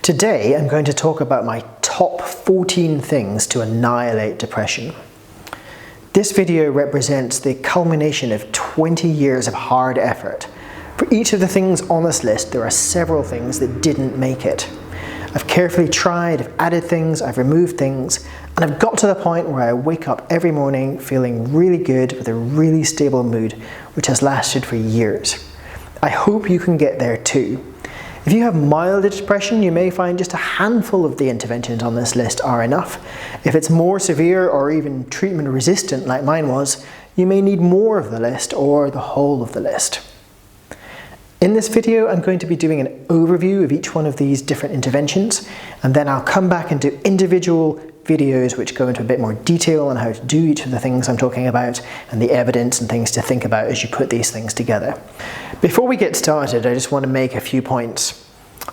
Today I'm going to talk about my top 14 things to annihilate depression. This video represents the culmination of 20 years of hard effort. For each of the things on this list, there are several things that didn't make it. I've carefully tried, I've added things, I've removed things, and I've got to the point where I wake up every morning feeling really good with a really stable mood, which has lasted for years. I hope you can get there too. If you have mild depression, you may find just a handful of the interventions on this list are enough. If it's more severe or even treatment resistant like mine was, you may need more of the list or the whole of the list. In this video, I'm going to be doing an overview of each one of these different interventions, and then I'll come back and do individual videos which go into a bit more detail on how to do each of the things I'm talking about and the evidence and things to think about as you put these things together. Before we get started, I just want to make a few points.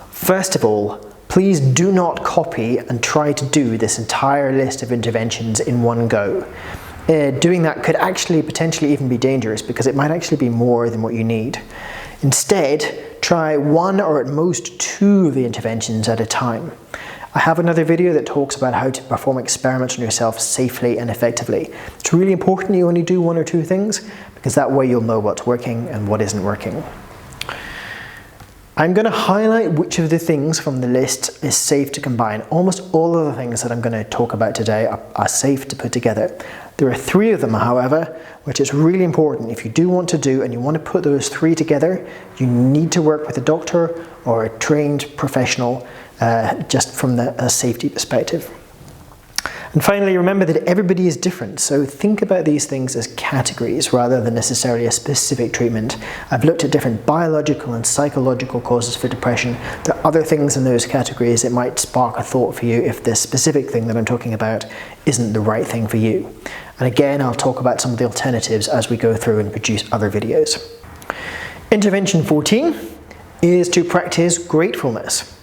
First of all, please do not copy and try to do this entire list of interventions in one go. Doing that could actually potentially even be dangerous because it might actually be more than what you need. Instead, try one or at most two of the interventions at a time. I have another video that talks about how to perform experiments on yourself safely and effectively. It's really important you only do one or two things because that way you'll know what's working and what isn't working. I'm going to highlight which of the things from the list is safe to combine. Almost all of the things that I'm going to talk about today are safe to put together. There are three of them, however, which is really important. If you do want to do and you want to put those three together, you need to work with a doctor or a trained professional just from a safety perspective. And finally, remember that everybody is different, so think about these things as categories rather than necessarily a specific treatment. I've looked at different biological and psychological causes for depression. There are other things in those categories that might spark a thought for you if the specific thing that I'm talking about isn't the right thing for you. And again, I'll talk about some of the alternatives as we go through and produce other videos. Intervention 14 is to practice gratefulness.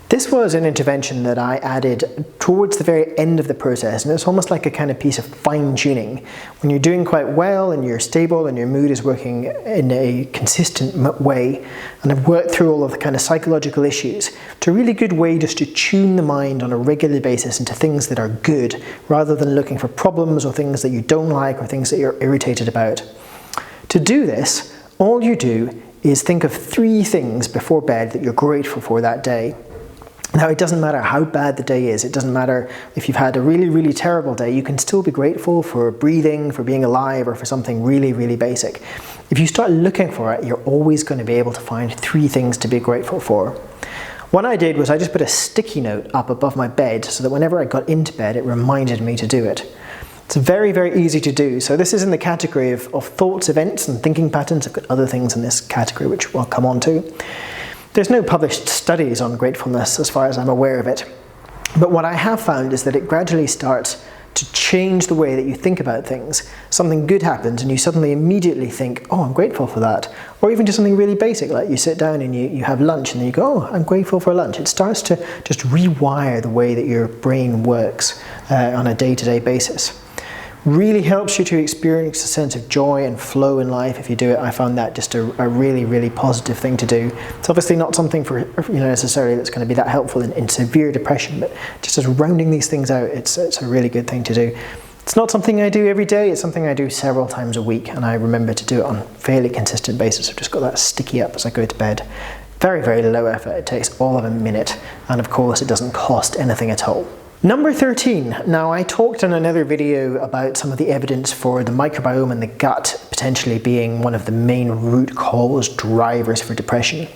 This was an intervention that I added towards the very end of the process, and it's almost like a kind of piece of fine-tuning. When you're doing quite well and you're stable and your mood is working in a consistent way, and I've worked through all of the kind of psychological issues, it's a really good way just to tune the mind on a regular basis into things that are good, rather than looking for problems or things that you don't like or things that you're irritated about. To do this, all you do is think of three things before bed that you're grateful for that day. Now, it doesn't matter how bad the day is, it doesn't matter if you've had a really, really terrible day, you can still be grateful for breathing, for being alive, or for something really, really basic. If you start looking for it, you're always going to be able to find three things to be grateful for. What I did was I just put a sticky note up above my bed so that whenever I got into bed, it reminded me to do it. It's very, very easy to do. So this is in the category of thoughts, events, and thinking patterns. I've got other things in this category which we'll come on to. There's no published studies on gratefulness as far as I'm aware of it, but what I have found is that it gradually starts to change the way that you think about things. Something good happens and you suddenly immediately think, oh, I'm grateful for that. Or even just something really basic, like you sit down and you have lunch and then you go, oh, I'm grateful for lunch. It starts to just rewire the way that your brain works on a day-to-day basis. Really helps you to experience a sense of joy and flow in life if you do it. I found that just a really, really positive thing to do. It's obviously not something for necessarily that's going to be that helpful in severe depression, but just as rounding these things out, it's a really good thing to do. It's not something I do every day, it's something I do several times a week, and I remember to do it on a fairly consistent basis. I've just got that sticky up as I go to bed. Very, very low effort. It takes all of a minute, and of course it doesn't cost anything at all. Number 13. Now, I talked in another video about some of the evidence for the microbiome and the gut potentially being one of the main root cause drivers for depression.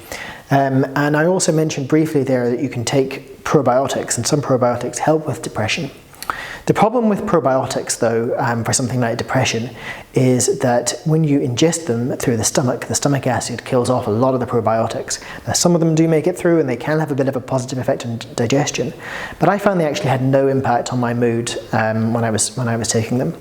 And I also mentioned briefly there that you can take probiotics, and some probiotics help with depression. The problem with probiotics, though, for something like depression, is that when you ingest them through the stomach acid kills off a lot of the probiotics. Now, some of them do make it through and they can have a bit of a positive effect on digestion, but I found they actually had no impact on my mood when I was taking them.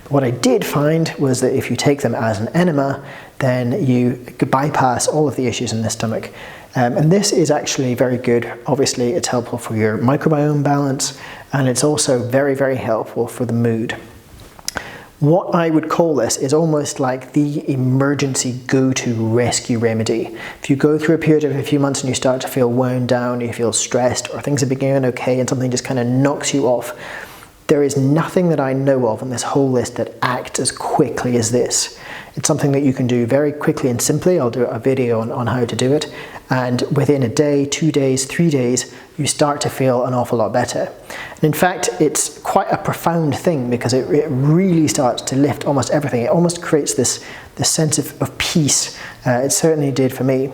But what I did find was that if you take them as an enema, then you bypass all of the issues in the stomach. And this is actually very good. Obviously, it's helpful for your microbiome balance, and it's also very, very helpful for the mood. What I would call this is almost like the emergency go-to rescue remedy. If you go through a period of a few months and you start to feel wound down, you feel stressed, or things are beginning okay and something just kind of knocks you off, there is nothing that I know of on this whole list that acts as quickly as this. It's something that you can do very quickly and simply. I'll do a video on how to do it. And within a day, 2 days, 3 days, you start to feel an awful lot better. And in fact, it's quite a profound thing because it really starts to lift almost everything. It almost creates this sense of peace. It certainly did for me.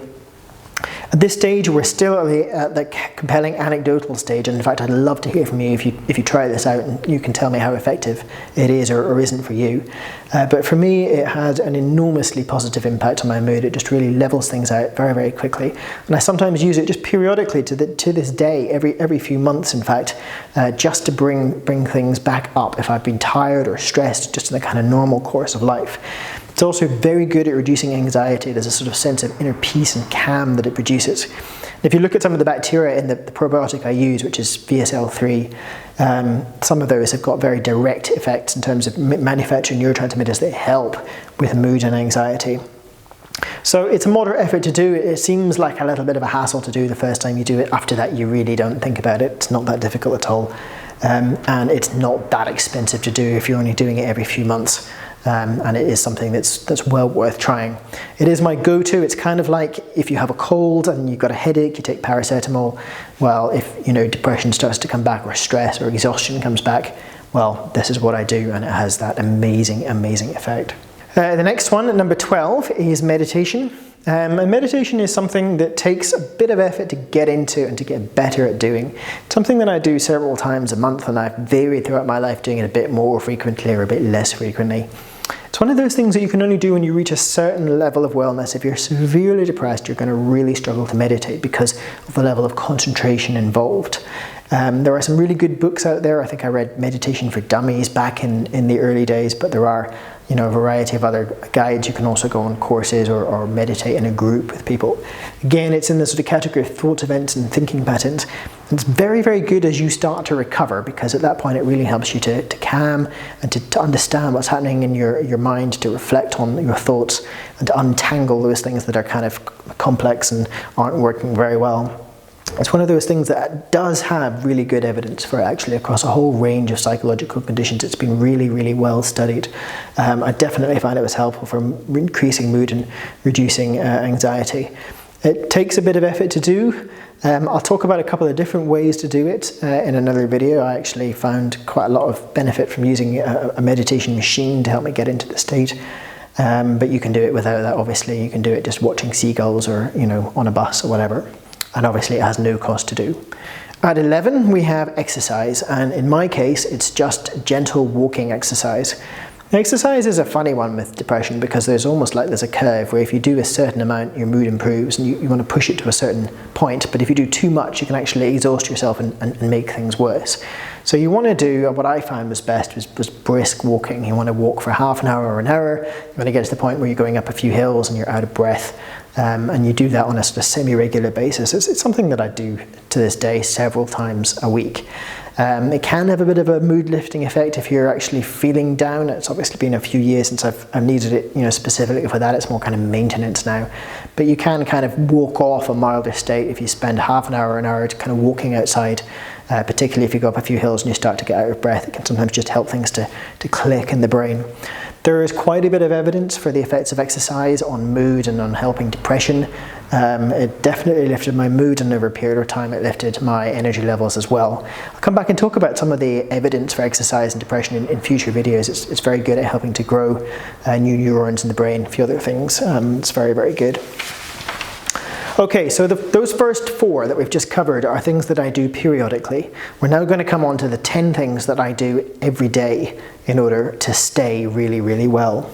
At this stage, we're still at the compelling anecdotal stage, and in fact, I'd love to hear from you if you try this out and you can tell me how effective it is or isn't for you. But for me, it had an enormously positive impact on my mood. It just really levels things out very, very quickly. And I sometimes use it just periodically to this day, every few months, in fact, just to bring things back up if I've been tired or stressed, just in the kind of normal course of life. It's also very good at reducing anxiety. There's a sort of sense of inner peace and calm that it produces. And if you look at some of the bacteria in the probiotic I use, which is VSL3, some of those have got very direct effects in terms of manufacturing neurotransmitters that help with mood and anxiety. So it's a moderate effort to do. It seems like a little bit of a hassle to do the first time you do it. After that, you really don't think about it. It's not that difficult at all. And it's not that expensive to do if you're only doing it every few months. And it is something that's well worth trying. It is my go-to. It's kind of like if you have a cold and you've got a headache, you take paracetamol. Well, if depression starts to come back, or stress or exhaustion comes back, well, this is what I do, and it has that amazing, amazing effect. The next one, at number 12, is meditation. And meditation is something that takes a bit of effort to get into and to get better at doing. It's something that I do several times a month, and I've varied throughout my life doing it a bit more frequently or a bit less frequently. It's one of those things that you can only do when you reach a certain level of wellness. If you're severely depressed, you're going to really struggle to meditate because of the level of concentration involved. There are some really good books out there. I think I read Meditation for Dummies back in the early days, but there are a variety of other guides. You can also go on courses or meditate in a group with people. Again, it's in the sort of category of thought events and thinking patterns. It's very, very good as you start to recover, because at that point it really helps you to calm and to understand what's happening in your mind, to reflect on your thoughts and to untangle those things that are kind of complex and aren't working very well. It's one of those things that does have really good evidence for actually across a whole range of psychological conditions. It's been really, really well studied. I definitely find it was helpful for increasing mood and reducing anxiety. It takes a bit of effort to do. I'll talk about a couple of different ways to do it in another video. I actually found quite a lot of benefit from using a meditation machine to help me get into the state. But you can do it without that, obviously. You can do it just watching seagulls or, on a bus or whatever. And obviously it has no cost to do. At 11, we have exercise, and in my case, it's just gentle walking exercise. Exercise is a funny one with depression because there's a curve where if you do a certain amount, your mood improves, and you want to push it to a certain point, but if you do too much, you can actually exhaust yourself and make things worse. So you want to do, what I found was best was brisk walking. You want to walk for half an hour or an hour. You want to get to the point where you're going up a few hills and you're out of breath. And you do that on a sort of semi-regular basis. It's something that I do to this day several times a week. It can have a bit of a mood-lifting effect if you're actually feeling down. It's obviously been a few years since I've needed it, specifically for that. It's more kind of maintenance now. But you can kind of walk off a milder state if you spend half an hour or an hour kind of walking outside. Particularly if you go up a few hills and you start to get out of breath, it can sometimes just help things to click in the brain. There is quite a bit of evidence for the effects of exercise on mood and on helping depression. It definitely lifted my mood, and over a period of time it lifted my energy levels as well. I'll come back and talk about some of the evidence for exercise and depression in future videos. It's very good at helping to grow new neurons in the brain, a few other things. It's very, very good. Okay, so those first 4 that we've just covered are things that I do periodically. We're now going to come on to the 10 things that I do every day in order to stay really, really well.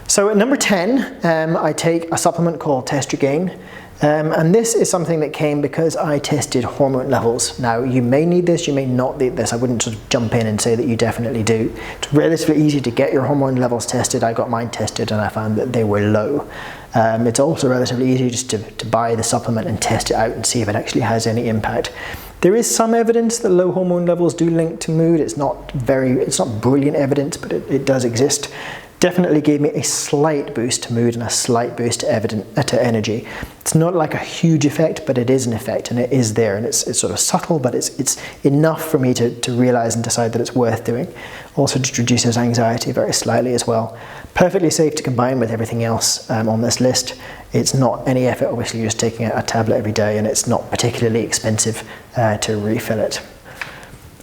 So at number 10, I take a supplement called Testosterone. And this is something that came because I tested hormone levels. Now, you may need this, you may not need this. I wouldn't sort of jump in and say that you definitely do. It's relatively easy to get your hormone levels tested. I got mine tested and I found that they were low. It's also relatively easy just to buy the supplement and test it out and see if it actually has any impact. There is some evidence that low hormone levels do link to mood. It's not brilliant evidence, but it does exist. Definitely gave me a slight boost to mood and a slight boost to energy. It's not like a huge effect, but it is an effect, and it is there, and it's sort of subtle, but it's enough for me to realize and decide that it's worth doing. Also just reduces anxiety very slightly as well. Perfectly safe to combine with everything else on this list. It's not any effort, obviously you're just taking a tablet every day, and it's not particularly expensive to refill it.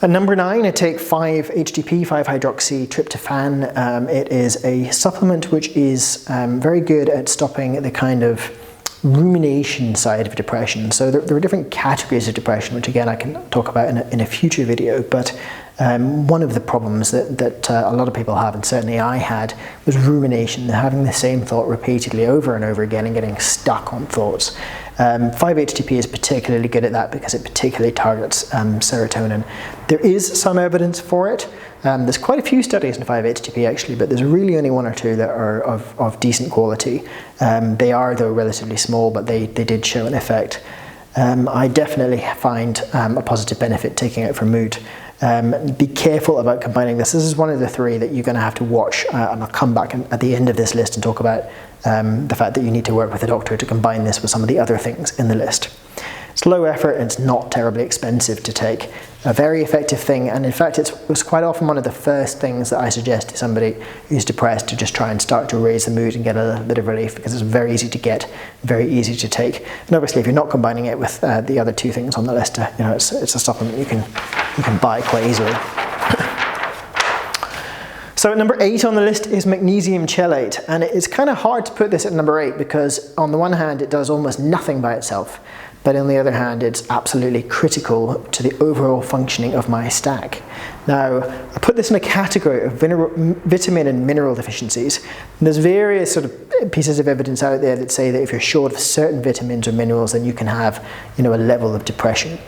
At number 9, I take 5-HTP, 5-hydroxytryptophan. It is a supplement which is very good at stopping the kind of rumination side of depression. So there are different categories of depression, which again I can talk about in a future video, but one of the problems that a lot of people have, and certainly I had, was rumination, having the same thought repeatedly over and over again and getting stuck on thoughts. 5-HTP is particularly good at that because it particularly targets serotonin. There is some evidence for it. There's quite a few studies in 5-HTP actually, but there's really only 1 or 2 that are of decent quality. They are, though, relatively small, but they did show an effect. I definitely find a positive benefit taking it for mood. Be careful about combining this. This is one of the 3 that you're going to have to watch, and I'll come back at the end of this list and talk about the fact that you need to work with a doctor to combine this with some of the other things in the list. It's low effort and it's not terribly expensive to take. A very effective thing, and in fact it's quite often one of the first things that I suggest to somebody who's depressed to just try and start to raise the mood and get a little bit of relief, because it's very easy to get, very easy to take. And obviously if you're not combining it with the other 2 things on the list, it's a supplement you can buy quite easily. So at number 8 on the list is magnesium chelate, and it's kind of hard to put this at number 8 because on the one hand it does almost nothing by itself, but on the other hand it's absolutely critical to the overall functioning of my stack. Now, I put this in a category of vitamin and mineral deficiencies. And there's various sort of pieces of evidence out there that say that if you're short of certain vitamins or minerals, then you can have, a level of depression.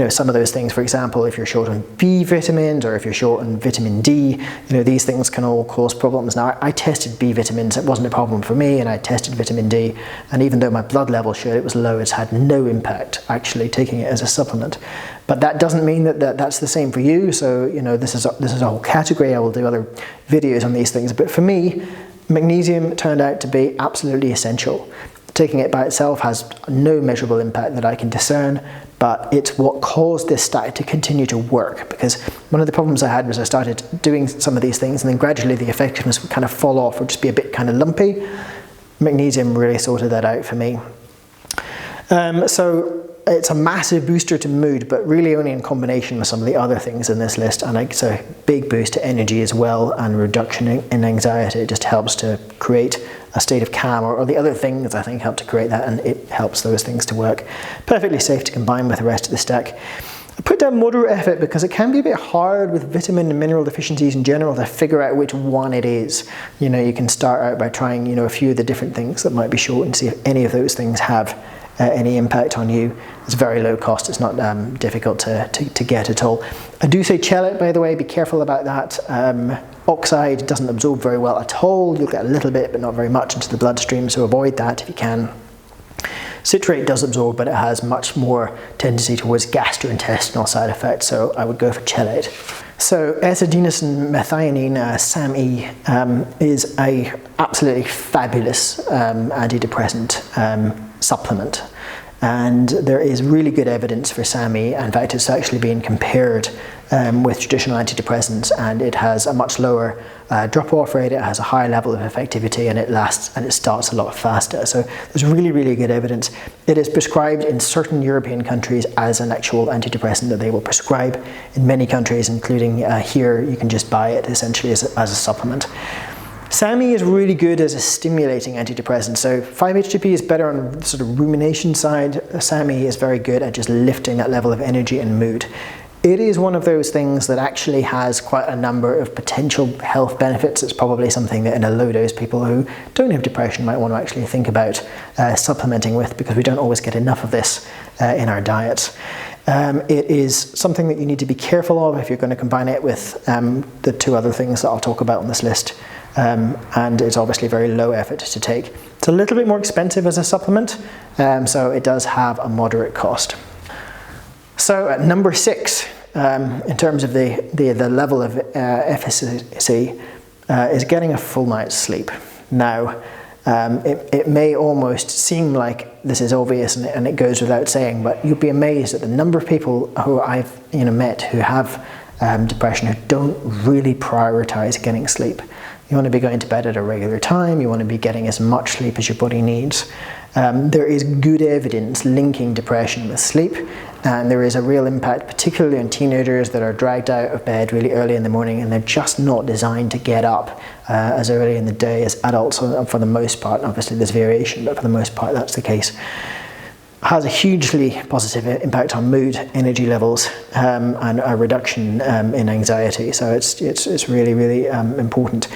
Some of those things, for example, if you're short on B vitamins or if you're short on vitamin D, these things can all cause problems. Now, I tested B vitamins, it wasn't a problem for me, and I tested vitamin D, and even though my blood level showed it was low, it's had no impact actually taking it as a supplement. But that doesn't mean that that's the same for you. So, this is a whole category. I will do other videos on these things. But for me, magnesium turned out to be absolutely essential. Taking it by itself has no measurable impact that I can discern, but it's what caused this stack to continue to work. Because one of the problems I had was I started doing some of these things and then gradually the effectiveness would kind of fall off or just be a bit kind of lumpy. Magnesium really sorted that out for me. So it's a massive booster to mood, but really only in combination with some of the other things in this list, and it's a big boost to energy as well, and reduction in anxiety. It just helps to create a state of calm, or the other things I think help to create that, and it helps those things to work. Perfectly safe to combine with the rest of the stack. I put down moderate effort because it can be a bit hard with vitamin and mineral deficiencies in general to figure out which one it is. You can start out by trying a few of the different things that might be short and see if any of those things have any impact on you. It's very low cost, it's not difficult to get at all. I do say chelate, by the way, be careful about that. Oxide doesn't absorb very well at all. You'll get a little bit, but not very much into the bloodstream, so avoid that if you can. Citrate does absorb, but it has much more tendency towards gastrointestinal side effects, so I would go for chelate. So S-adenosine methionine, SAMe, is a absolutely fabulous antidepressant supplement, and there is really good evidence for SAMe. In fact, it's actually been compared with traditional antidepressants, and it has a much lower drop-off rate, it has a higher level of effectivity, and it lasts and it starts a lot faster. So there's really good evidence. It is prescribed in certain European countries as an actual antidepressant that they will prescribe. In many countries, including here, you can just buy it essentially as a supplement. SAMe is really good as a stimulating antidepressant. So 5-HTP is better on the sort of rumination side. SAMe is very good at just lifting that level of energy and mood. It is one of those things that actually has quite a number of potential health benefits. It's probably something that in a low dose people who don't have depression might want to actually think about supplementing with, because we don't always get enough of this in our diets. It is something that you need to be careful of if you're going to combine it with the two other things that I'll talk about on this list. And it's obviously very low effort to take. It's a little bit more expensive as a supplement, so it does have a moderate cost. So at number 6, in terms of the level of efficacy, is getting a full night's sleep. Now, it may almost seem like this is obvious and it goes without saying, but you'll be amazed at the number of people who I've met who have depression who don't really prioritize getting sleep. You want to be going to bed at a regular time, you want to be getting as much sleep as your body needs. There is good evidence linking depression with sleep, and there is a real impact, particularly on teenagers that are dragged out of bed really early in the morning, and they're just not designed to get up as early in the day as adults, for the most part. Obviously there's variation, but for the most part that's the case. Has a hugely positive impact on mood, energy levels, and a reduction in anxiety. So it's really, really important.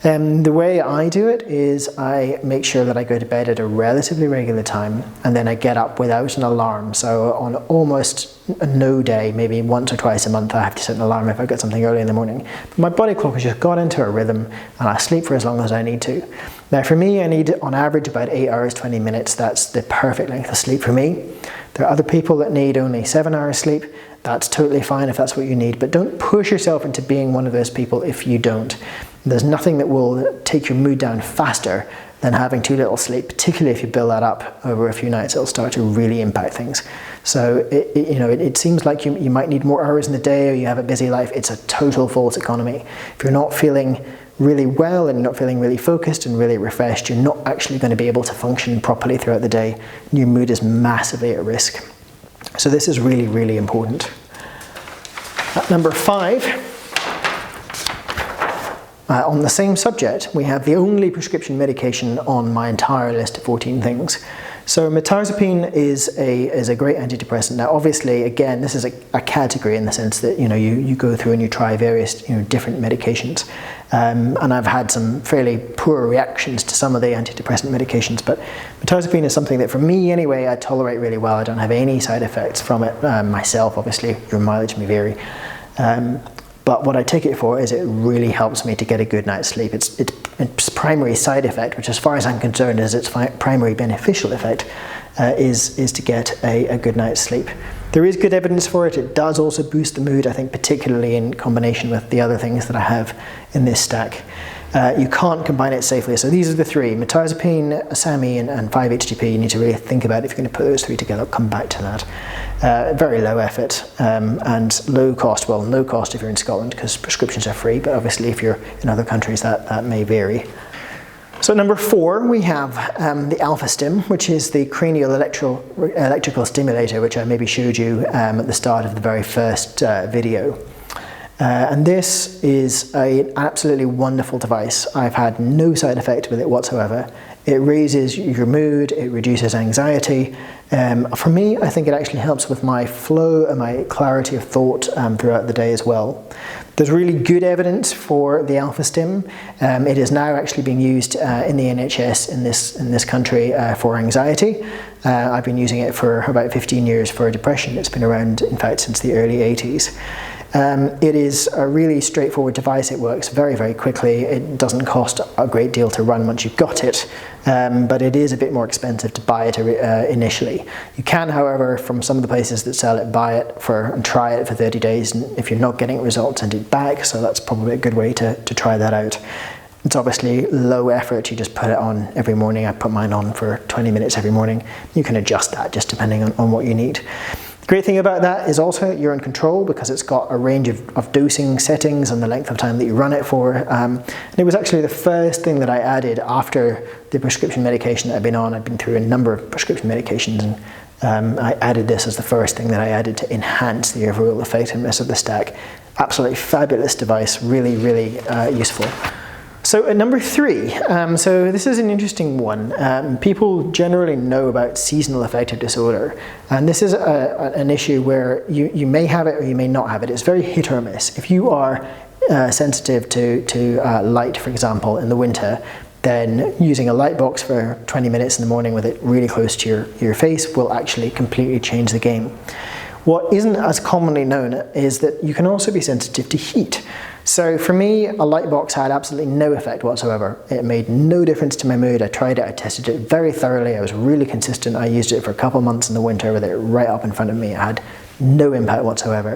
The way I do it is I make sure that I go to bed at a relatively regular time, and then I get up without an alarm. So on almost no day, maybe once or twice a month, I have to set an alarm if I've got something early in the morning. But my body clock has just got into a rhythm, and I sleep for as long as I need to. Now for me, I need on average about 8 hours, 20 minutes. That's the perfect length of sleep for me. There are other people that need only 7 hours sleep. That's totally fine if that's what you need, but don't push yourself into being one of those people if you don't. There's nothing that will take your mood down faster than having too little sleep, particularly if you build that up over a few nights. It'll start to really impact things. So it seems like you might need more hours in the day, or you have a busy life. It's a total false economy. If you're not feeling really well and not feeling really focused and really refreshed, you're not actually going to be able to function properly throughout the day. Your mood is massively at risk. So this is really, really important. At number 5, on the same subject, we have the only prescription medication on my entire list of 14 things. So mirtazapine is a great antidepressant. Now obviously, again, this is a category in the sense that you go through and you try various different medications. And I've had some fairly poor reactions to some of the antidepressant medications, but mirtazapine is something that for me anyway, I tolerate really well. I don't have any side effects from it myself. Obviously, your mileage may vary. But what I take it for is it really helps me to get a good night's sleep. Its primary side effect, which as far as I'm concerned is its primary beneficial effect, is to get a good night's sleep. There is good evidence for it. It does also boost the mood, I think, particularly in combination with the other things that I have in this stack. You can't combine it safely. So these are the 3, mirtazapine, SAMI, and 5-HTP. You need to really think about if you're going to put those 3 together. I'll come back to that. Very low effort and low cost. Well, no cost if you're in Scotland because prescriptions are free, but obviously if you're in other countries that may vary. So number 4, we have the AlphaStim, which is the cranial electrical stimulator, which I maybe showed you at the start of the very first video. And this is an absolutely wonderful device. I've had no side effect with it whatsoever. It raises your mood, it reduces anxiety. For me, I think it actually helps with my flow and my clarity of thought throughout the day as well. There's really good evidence for the AlphaStim. It is now actually being used in the NHS in this country for anxiety. I've been using it for about 15 years for depression. It's been around, in fact, since the early 80s. It is a really straightforward device. It works very, very quickly. It doesn't cost a great deal to run once you've got it, but it is a bit more expensive to buy it initially. You can, however, from some of the places that sell it, buy it and try it for 30 days, and if you're not getting results, send it back, so that's probably a good way to try that out. It's obviously low effort. You just put it on every morning. I put mine on for 20 minutes every morning. You can adjust that just depending on what you need. The great thing about that is also you're in control because it's got a range of dosing settings and the length of time that you run it for. And it was actually the first thing that I added after the prescription medication that I've been on. I've been through a number of prescription medications, and I added this as the first thing that I added to enhance the overall effectiveness of the stack. Absolutely fabulous device, really, really useful. So at number 3, so this is an interesting one. People generally know about seasonal affective disorder, and this is an issue where you may have it or you may not have it. It's very hit or miss. If you are sensitive to light, for example, in the winter, then using a Lightbox for 20 minutes in the morning with it really close to your face will actually completely change the game. What isn't as commonly known is that you can also be sensitive to heat. So for me, a Lightbox had absolutely no effect whatsoever. It made no difference to my mood. I tried it, I tested it very thoroughly, I was really consistent. I used it for a couple of months in the winter with it right up in front of me. It had no impact whatsoever.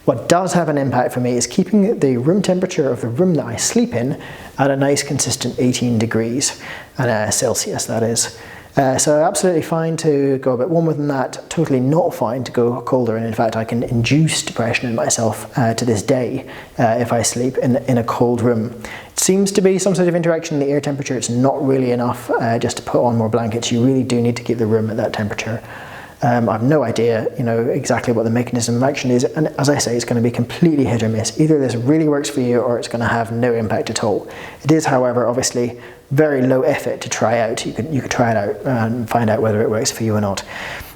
What does have an impact for me is keeping the room temperature of the room that I sleep in at a nice consistent 18 degrees Celsius, that is. So absolutely fine to go a bit warmer than that, totally not fine to go colder, and in fact I can induce depression in myself to this day if I sleep in a cold room. It seems to be some sort of interaction in the air temperature. It's not really enough just to put on more blankets. You really do need to keep the room at that temperature. I have no idea, exactly what the mechanism of action is, and as I say, it's going to be completely hit or miss. Either this really works for you or it's going to have no impact at all. It is, however, obviously very low effort to try out. You could try it out and find out whether it works for you or not.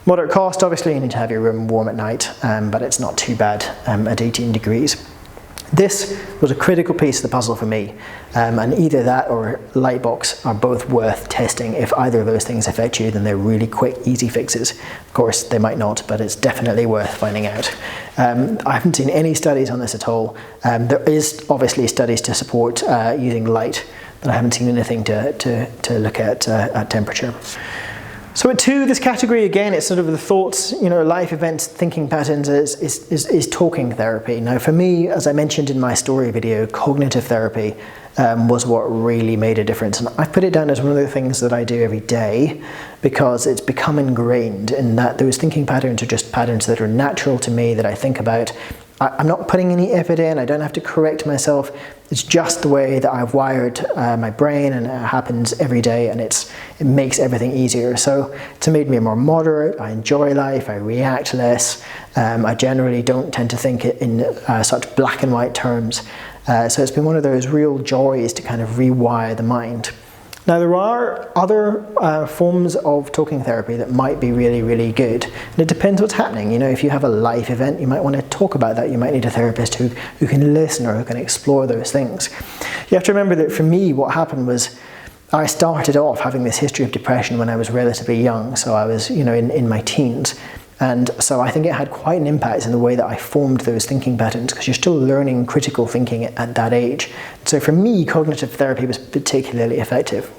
Moderate cost, obviously you need to have your room warm at night, but it's not too bad at 18 degrees. This was a critical piece of the puzzle for me, and either that or Lightbox are both worth testing. If either of those things affect you, then they're really quick, easy fixes. Of course, they might not, but it's definitely worth finding out. I haven't seen any studies on this at all. There is obviously studies to support using light, but I haven't seen anything to look at temperature. So at 2, this category again, it's sort of the thoughts, life events, thinking patterns is talking therapy. Now for me, as I mentioned in my story video, cognitive therapy was what really made a difference. And I've put it down as one of the things that I do every day because it's become ingrained in that those thinking patterns are just patterns that are natural to me, that I think about. I'm not putting any effort in, I don't have to correct myself. It's just the way that I've wired my brain, and it happens every day, and it makes everything easier. So it's made me more moderate, I enjoy life, I react less. I generally don't tend to think in such black and white terms. So it's been one of those real joys to kind of rewire the mind. Now there are other forms of talking therapy that might be really, really good. And it depends what's happening. If you have a life event, you might want to talk about that. You might need a therapist who can listen or who can explore those things. You have to remember that for me, what happened was I started off having this history of depression when I was relatively young. So I was, in my teens. And so I think it had quite an impact in the way that I formed those thinking patterns, because you're still learning critical thinking at that age. So for me, cognitive therapy was particularly effective.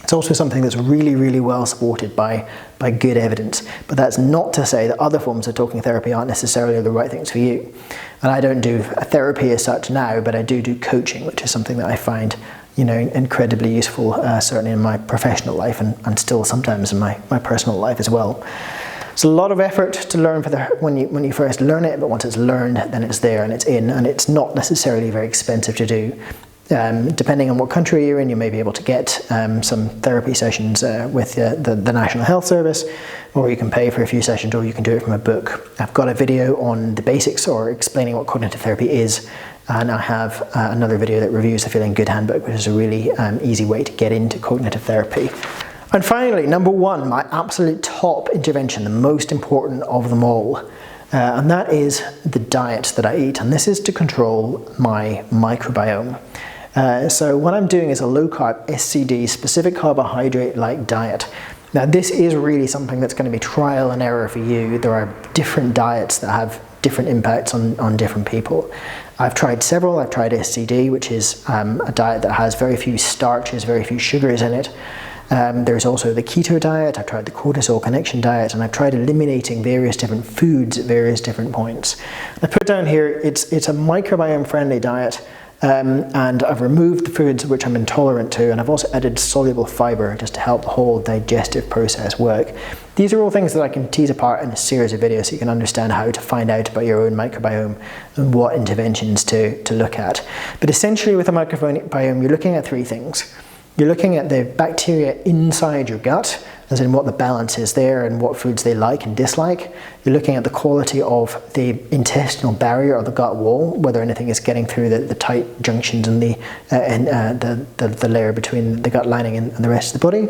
It's also something that's really, really well supported by good evidence. But that's not to say that other forms of talking therapy aren't necessarily the right things for you. And I don't do therapy as such now, but I do coaching, which is something that I find incredibly useful, certainly in my professional life and still sometimes in my personal life as well. It's a lot of effort to learn when you first learn it, but once it's learned, then it's there and it's in, and it's not necessarily very expensive to do. Depending on what country you're in, you may be able to get some therapy sessions with the National Health Service, or you can pay for a few sessions, or you can do it from a book. I've got a video on the basics or explaining what cognitive therapy is, and I have another video that reviews the Feeling Good Handbook, which is a really easy way to get into cognitive therapy. And finally, number 1, my absolute top intervention, the most important of them all, and that is the diet that I eat, and this is to control my microbiome. So what I'm doing is a low-carb SCD, specific carbohydrate-like diet. Now this is really something that's going to be trial and error for you. There are different diets that have different impacts on different people. I've tried several. I've tried SCD, which is a diet that has very few starches, very few sugars in it. There's also the keto diet. I've tried the cortisol connection diet, and I've tried eliminating various different foods at various different points. I put down here, it's a microbiome friendly diet, and I've removed the foods which I'm intolerant to, and I've also added soluble fiber just to help the whole digestive process work. These are all things that I can tease apart in a series of videos so you can understand how to find out about your own microbiome and what interventions to look at. But essentially with a microbiome, you're looking at 3 things. You're looking at the bacteria inside your gut, as in what the balance is there and what foods they like and dislike. You're looking at the quality of the intestinal barrier or the gut wall, whether anything is getting through the tight junctions and the layer between the gut lining and the rest of the body.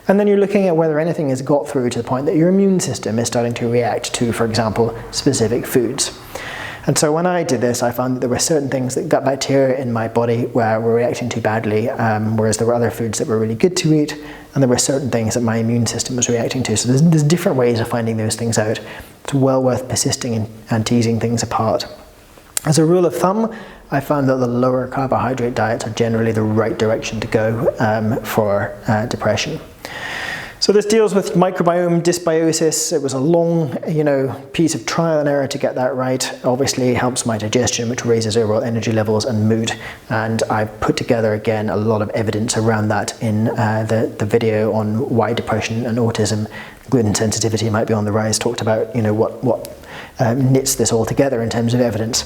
And then you're looking at whether anything has got through to the point that your immune system is starting to react to, for example, specific foods. And so when I did this, I found that there were certain things that gut bacteria in my body were reacting to badly, whereas there were other foods that were really good to eat, and there were certain things that my immune system was reacting to. So there's different ways of finding those things out. It's well worth persisting and teasing things apart. As a rule of thumb, I found that the lower carbohydrate diets are generally the right direction to go for depression. So this deals with microbiome dysbiosis. It was a long, piece of trial and error to get that right. Obviously, it helps my digestion, which raises overall energy levels and mood. And I put together, again, a lot of evidence around that in the video on why depression and autism, gluten sensitivity might be on the rise. Talked about, what knits this all together in terms of evidence.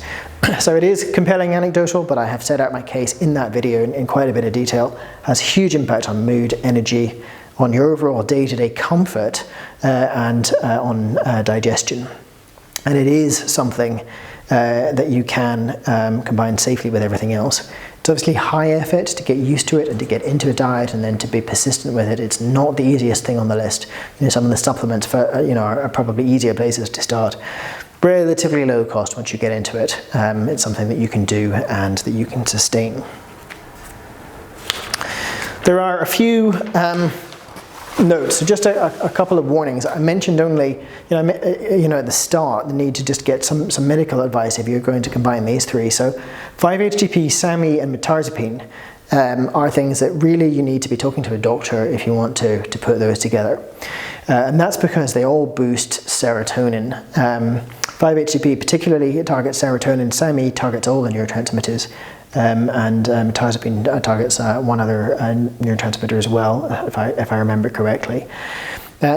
So it is compelling anecdotal, but I have set out my case in that video in quite a bit of detail. Has huge impact on mood, energy, on your overall day-to-day comfort, and on digestion. And it is something that you can combine safely with everything else. It's obviously high effort to get used to it and to get into a diet and then to be persistent with it. It's not the easiest thing on the list. Some of the supplements are probably easier places to start. Relatively low cost once you get into it. It's something that you can do and that you can sustain. There are a few notes, so just a couple of warnings. I mentioned only, at the start, the need to just get some medical advice if you're going to combine these three. So 5-HTP, SAMe, and mirtazapine are things that really you need to be talking to a doctor if you want to put those together. And that's because they all boost serotonin. 5-HTP particularly targets serotonin, SAMe targets all the neurotransmitters, and mirtazapine targets one other neurotransmitter as well, if I remember correctly.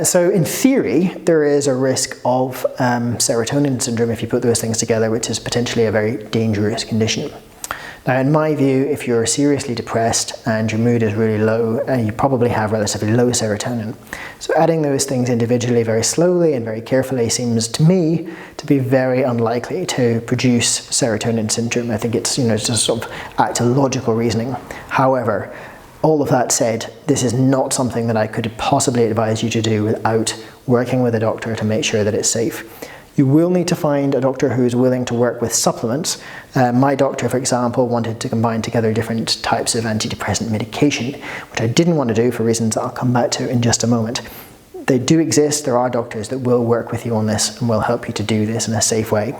So in theory, there is a risk of serotonin syndrome if you put those things together, which is potentially a very dangerous condition. Now, in my view, if you're seriously depressed and your mood is really low, you probably have relatively low serotonin. So adding those things individually very slowly and very carefully seems to me to be very unlikely to produce serotonin syndrome. I think it's, just sort of act of logical reasoning. However, all of that said, this is not something that I could possibly advise you to do without working with a doctor to make sure that it's safe. You will need to find a doctor who is willing to work with supplements. My doctor, for example, wanted to combine together different types of antidepressant medication, which I didn't want to do for reasons that I'll come back to in just a moment. They do exist. There are doctors that will work with you on this and will help you to do this in a safe way.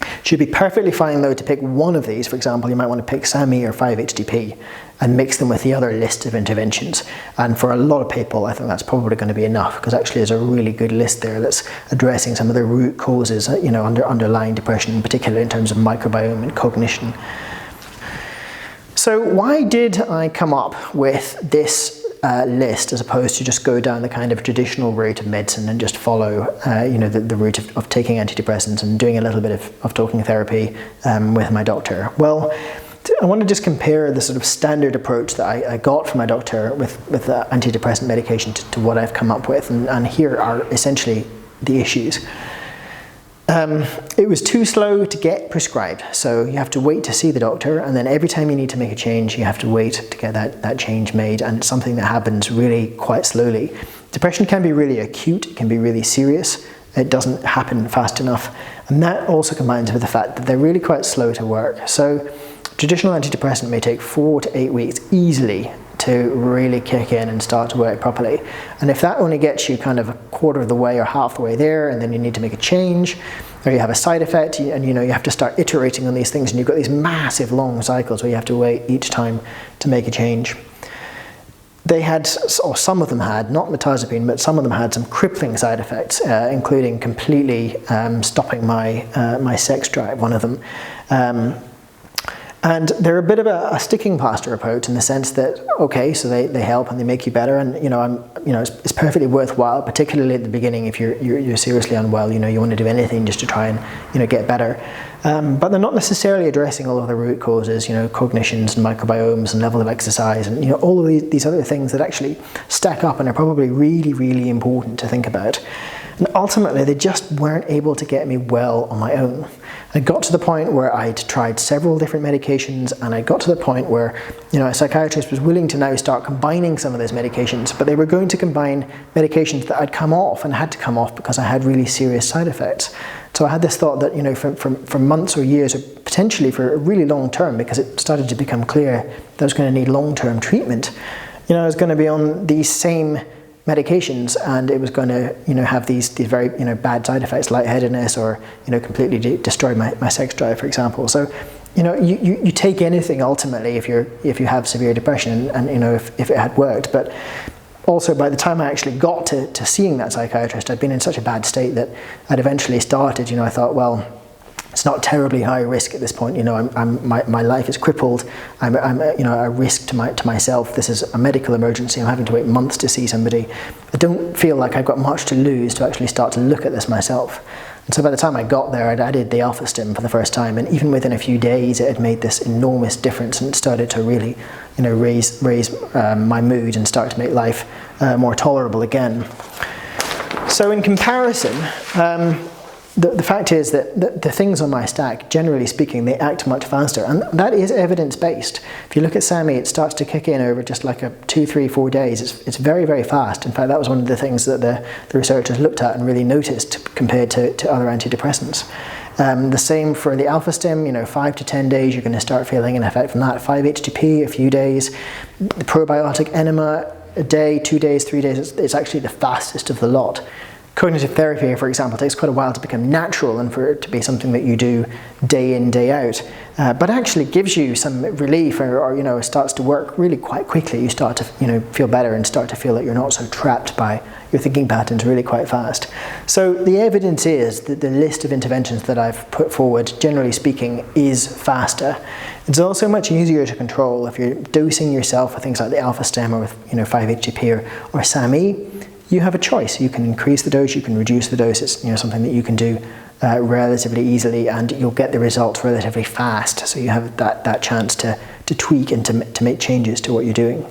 It should be perfectly fine though to pick one of these. For example, you might want to pick SAMe or 5-HTP and mix them with the other list of interventions. And for a lot of people, I think that's probably going to be enough, because actually there's a really good list there that's addressing some of the root causes, underlying depression, in particular in terms of microbiome and cognition. So why did I come up with this list as opposed to just go down the kind of traditional route of medicine and just follow the route of taking antidepressants and doing a little bit of talking therapy with my doctor? Well, I want to just compare the sort of standard approach that I got from my doctor with antidepressant medication to what I've come up with, and here are essentially the issues. It was too slow to get prescribed, so you have to wait to see the doctor, and then every time you need to make a change, you have to wait to get that change made, and it's something that happens really quite slowly. Depression can be really acute, it can be really serious, it doesn't happen fast enough, and that also combines with the fact that they're really quite slow to work. So traditional antidepressant may take 4 to 8 weeks easily to really kick in and start to work properly. And if that only gets you kind of a quarter of the way or half the way there, and then you need to make a change, or you have a side effect, and you have to start iterating on these things, and you've got these massive long cycles where you have to wait each time to make a change. They had, or some of them had, not mirtazapine, but some of them had some crippling side effects, including completely stopping my sex drive, one of them. And they're a bit of a sticking plaster approach in the sense that, okay, so they help and they make you better, and it's perfectly worthwhile, particularly at the beginning if you're seriously unwell. You want to do anything just to try and get better. But they're not necessarily addressing all of the root causes, cognitions and microbiomes and level of exercise and all of these other things that actually stack up and are probably really, really important to think about. And ultimately, they just weren't able to get me well on my own. I got to the point where I'd tried several different medications, and I got to the point where, a psychiatrist was willing to now start combining some of those medications, but they were going to combine medications that I'd come off and had to come off because I had really serious side effects. So I had this thought that, for months or years, or potentially for a really long term, because it started to become clear that I was going to need long-term treatment, I was going to be on these same medications, and it was going to have these very bad side effects, lightheadedness, or completely destroy my sex drive, for example. So you take anything ultimately if you have severe depression, and if it had worked. But also, by the time I actually got to seeing that psychiatrist, I'd been in such a bad state that I'd eventually started, I thought, well, it's not terribly high risk at this point. My life is crippled. I'm a risk to myself. This is a medical emergency. I'm having to wait months to see somebody. I don't feel like I've got much to lose to actually start to look at this myself. And so by the time I got there, I'd added the AlphaStim for the first time, and even within a few days, it had made this enormous difference, and it started to really, raise my mood and start to make life more tolerable again. So in comparison, the fact is that the things on my stack, generally speaking, they act much faster, and that is evidence-based. If you look at SAMe, it starts to kick in over just like 2, 3, 4 days. It's very, very fast. In fact, that was one of the things that the researchers looked at and really noticed compared to other antidepressants. The same for the AlphaStim, 5 to 10 days, you're going to start feeling an effect from that. 5-HTP, a few days. The probiotic enema, a day, 2 days, 3 days, it's actually the fastest of the lot. Cognitive therapy, for example, takes quite a while to become natural and for it to be something that you do day in, day out, but actually gives you some relief, or starts to work really quite quickly. You start to feel better and start to feel that you're not so trapped by your thinking patterns really quite fast. So the evidence is that the list of interventions that I've put forward, generally speaking, is faster. It's also much easier to control if you're dosing yourself with things like the AlphaStim or with 5-HTP or SAMe. You have a choice. You can increase the dose, you can reduce the dose. It's something that you can do relatively easily, and you'll get the results relatively fast. So you have that chance to tweak and to make changes to what you're doing.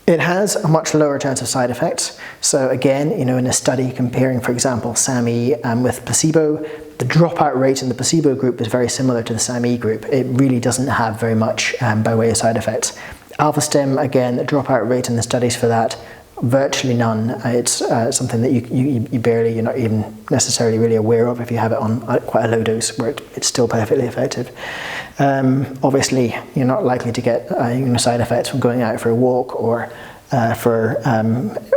It has a much lower chance of side effects. So again, in a study comparing, for example, SAMe with placebo, the dropout rate in the placebo group is very similar to the SAMe group. It really doesn't have very much by way of side effects. AlphaStim, again, the dropout rate in the studies for that, virtually none. It's something that you barely, you're not even necessarily really aware of if you have it on quite a low dose, where it's still perfectly effective. Obviously, you're not likely to get side effects from going out for a walk or for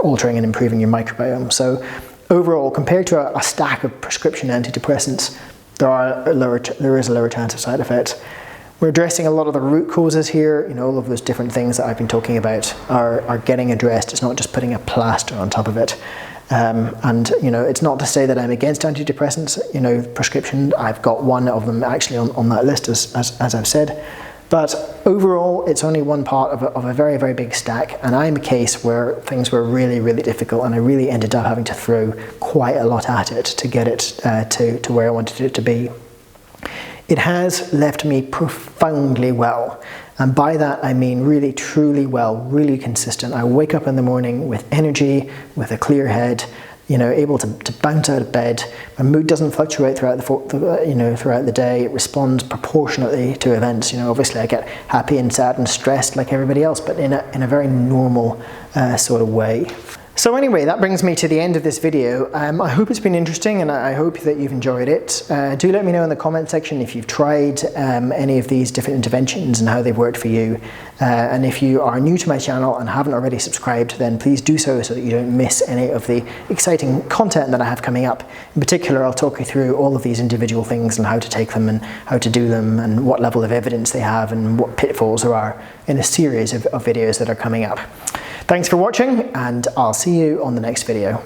altering and improving your microbiome. So overall, compared to a stack of prescription antidepressants, there is a lower chance of side effects. We're addressing a lot of the root causes here. All of those different things that I've been talking about are getting addressed. It's not just putting a plaster on top of it. It's not to say that I'm against antidepressants, prescription. I've got one of them actually on that list, as I've said. But overall, it's only one part of a very, very big stack. And I'm a case where things were really, really difficult, and I really ended up having to throw quite a lot at it to get it to where I wanted it to be. It has left me profoundly well, and by that I mean really truly well, really consistent. I wake up in the morning with energy, with a clear head, able to bounce out of bed. My mood doesn't fluctuate throughout the day. It responds proportionately to events. Obviously I get happy and sad and stressed like everybody else, but in a very normal sort of way. So anyway, that brings me to the end of this video. I hope it's been interesting, and I hope that you've enjoyed it. Do let me know in the comment section if you've tried any of these different interventions and how they've worked for you. And if you are new to my channel and haven't already subscribed, then please do so that you don't miss any of the exciting content that I have coming up. In particular, I'll talk you through all of these individual things and how to take them and how to do them and what level of evidence they have and what pitfalls there are in a series of videos that are coming up. Thanks for watching, and I'll see you on the next video.